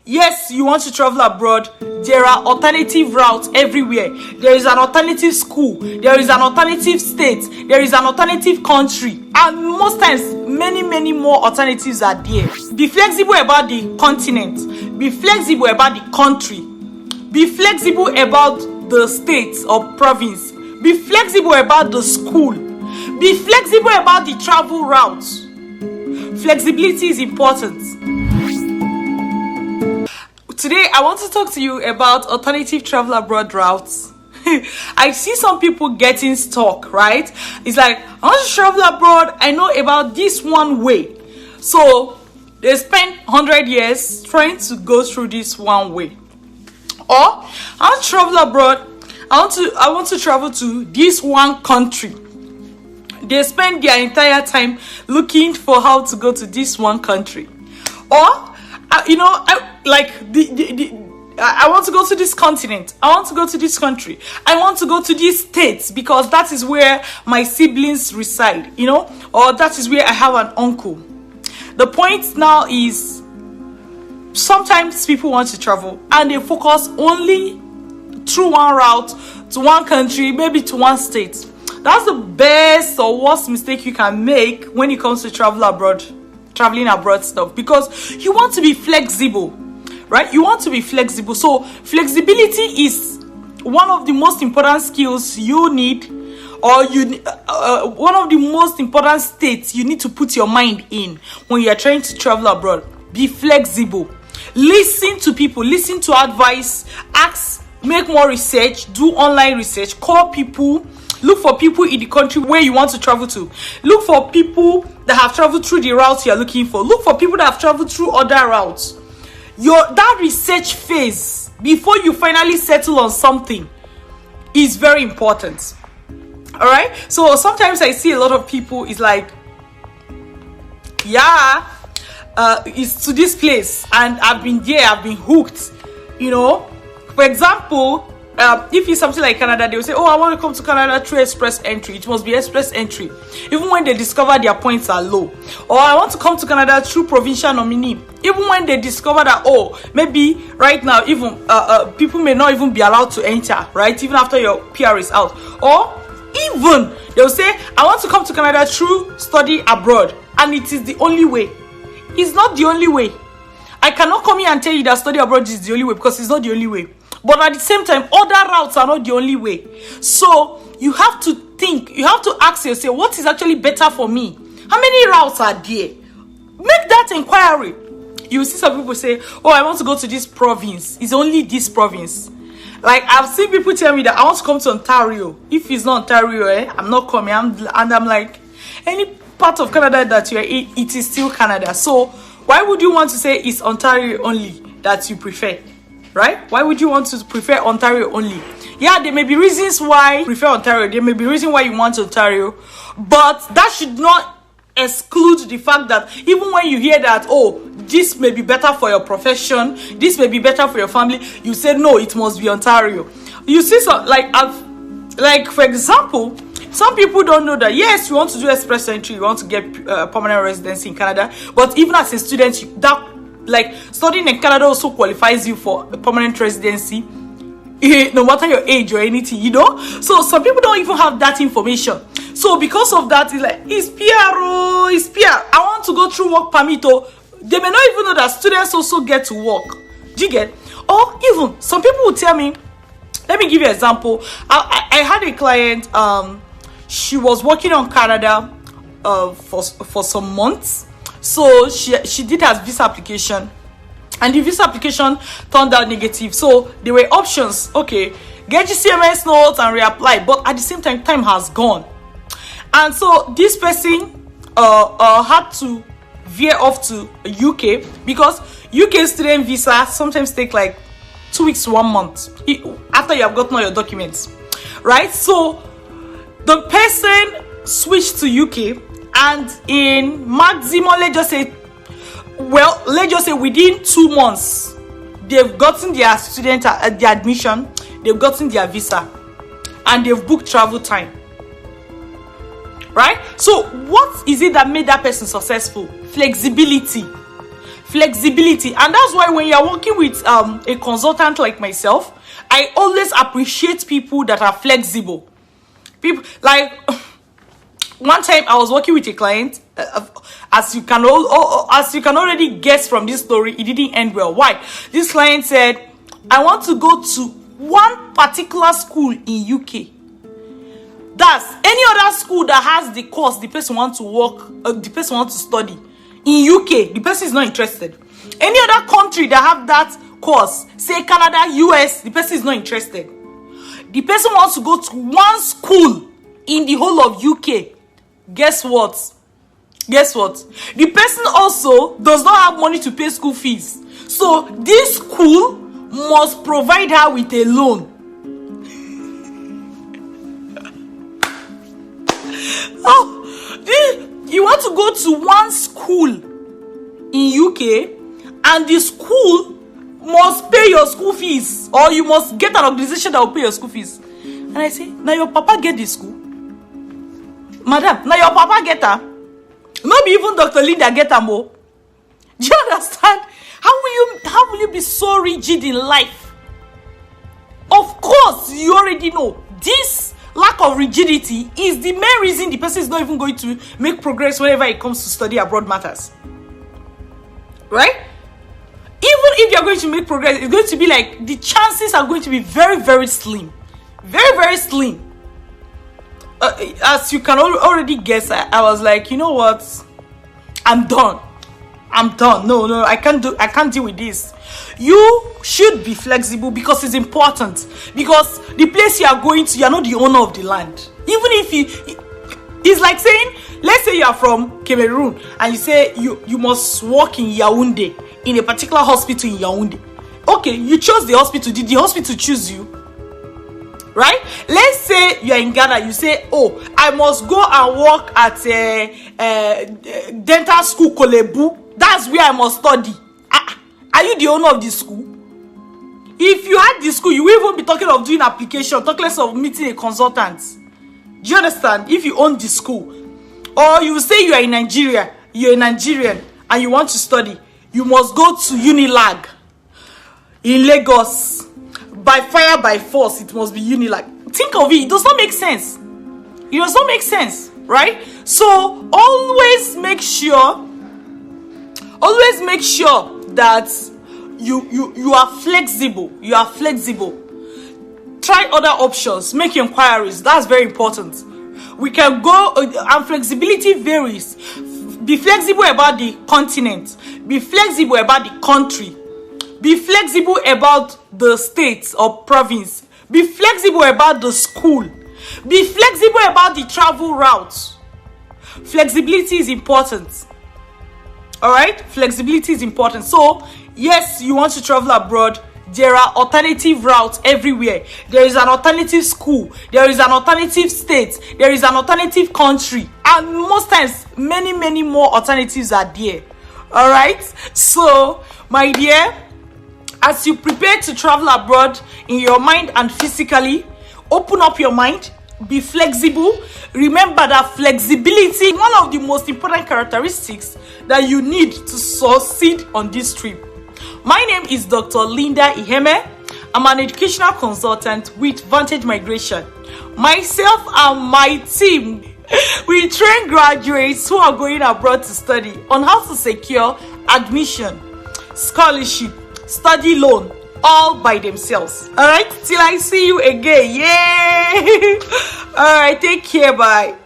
Yes, you want to travel abroad, there are alternative routes everywhere. There is an alternative school, there is an alternative state, there is an alternative country, and most times many more alternatives are there. Be flexible about the continent, be flexible about the country, be flexible about the state or province, be flexible about the school, be flexible about the travel routes. Flexibility is important. Today, I want to talk to you about alternative travel abroad routes. I see some people getting stuck, right? It's like, I want to travel abroad. I know about this one way. So, they spend 100 years trying to go through this one way. Or, I want to travel abroad. I want to travel to this one country. They spend their entire time looking for how to go to this one country. Or, I want to go to this continent. I want to go to this country. I want to go to these states because that is where my siblings reside, or that is where I have an uncle. The point now is sometimes people want to travel and they focus only through one route to one country, maybe to one state. That's the best or worst mistake you can make when it comes to traveling abroad stuff, because you want to be flexible, right? You want to be flexible. So flexibility is one of the most important skills you need, or one of the most important states you need to put your mind in when you are trying to travel abroad. Be flexible. Listen to people, listen to advice, ask, make more research, do online research, call people. Look for people in the country where you want to travel to. Look for people that have traveled through the routes you're looking for. Look for people that have traveled through other routes. That research phase before you finally settle on something is very important. All right. So sometimes I see a lot of people is like, it's to this place and I've been there, I've been hooked. For example, if it's something like Canada, they will say, oh, I want to come to Canada through express entry. It must be express entry, even when they discover their points are low. Or I want to come to Canada through provincial nominee, even when they discover that, oh, maybe right now, even people may not even be allowed to enter, right? Even after your PR is out. Or even they'll say, I want to come to Canada through study abroad, and it is the only way. It's not the only way. I cannot come here and tell you that study abroad is the only way, because it's not the only way. But at the same time, other routes are not the only way. So you have to think, you have to ask yourself, what is actually better for me? How many routes are there? Make that inquiry. You see some people say, oh, I want to go to this province. It's only this province. Like, I've seen people tell me that I want to come to Ontario. If it's not Ontario, I'm not coming. I'm like, any part of Canada that you're in, it is still Canada. So why would you want to say it's Ontario only that you prefer? Right? Why would you want to prefer Ontario only? Yeah, there may be reasons why you prefer Ontario. There may be reasons why you want Ontario. But that should not exclude the fact that even when you hear that, oh, this may be better for your profession, this may be better for your family, you say, no, it must be Ontario. You see, like for example, some people don't know that, yes, you want to do express entry, you want to get permanent residency in Canada. But even as a student, studying in Canada also qualifies you for a permanent residency, no matter your age or anything, So some people don't even have that information. So because of that, it's like, it's PR, it's PR. I want to go through work permit. They may not even know that students also get to work. Do you get? Or even, some people will tell me, let me give you an example. I had a client, she was working on Canada for some months. So she did her visa application, and the visa application turned out negative. So there were options. Okay, get your CMS notes and reapply. But at the same time, time has gone, and so this person had to veer off to UK, because UK student visa sometimes take like 2 weeks to 1 month after you have gotten all your documents, right? So the person switched to UK. And in maximum, let's just say within 2 months, they've gotten their their admission, they've gotten their visa, and they've booked travel time. Right? So what is it that made that person successful? Flexibility. flexibility. And that's why when you're working with a consultant like myself, I always appreciate people that are flexible. People like one time I was working with a client, as you can already guess from this story, it didn't end well. Why? This client said, I want to go to one particular school in UK. That's any other school that has the course the person wants to the person wants to study. In UK, the person is not interested. Any other country that have that course, say Canada, US, the person is not interested. The person wants to go to one school in the whole of UK. Guess what? The person also does not have money to pay school fees. So this school must provide her with a loan. You want to go to one school in UK and the school must pay your school fees, or you must get an organization that will pay your school fees. And I say, now your papa get the school? Madam, now your papa get her? Maybe even Dr. Linda get her more. Do you understand? How will you be so rigid in life? Of course, you already know this lack of rigidity is the main reason the person is not even going to make progress whenever it comes to study abroad matters. Right? Even if you're going to make progress, it's going to be like the chances are going to be very, very slim. Very, very slim. As you can already guess, I was like, you know what? I'm done. No, I can't deal with this. You should be flexible because it's important. Because the place you are going to, you're not the owner of the land. Even if it's like saying, let's say you are from Cameroon and you say you must work in Yaoundé, in a particular hospital in Yaoundé. Okay, you chose the hospital. Did the hospital choose you? Right? Let's say you're in Ghana. You say, oh, I must go and work at a dental school, Kolebu. That's where I must study. Are you the owner of the school? If you had the school, you will even be talking of doing application, talk less of meeting a consultant. Do you understand? If you own the school, or you say you're a Nigerian and you want to study, you must go to Unilag in Lagos. By fire, by force, it must be Unilag. Think of it. It does not make sense. It does not make sense, right? So always make sure that you are flexible. You are flexible. Try other options. Make inquiries. That's very important. We can go, and flexibility varies. Be flexible about the continent. Be flexible about the country. Be flexible about the state or province. Be flexible about the school. Be flexible about the travel route. Flexibility is important. Alright? Flexibility is important. So, yes, you want to travel abroad. There are alternative routes everywhere. There is an alternative school. There is an alternative state. There is an alternative country. And most times, many, many more alternatives are there. Alright? So, my dear, as you prepare to travel abroad in your mind and physically, open up your mind. Be flexible. Remember that flexibility is one of the most important characteristics that you need to succeed on this trip. My name is Dr. Linda Iheme. I'm an educational consultant with Vantage Migration. Myself and my team, we train graduates who are going abroad to study on how to secure admission, scholarship, study loan, all by themselves. All right, till I see you again. Yay! All right, take care. Bye.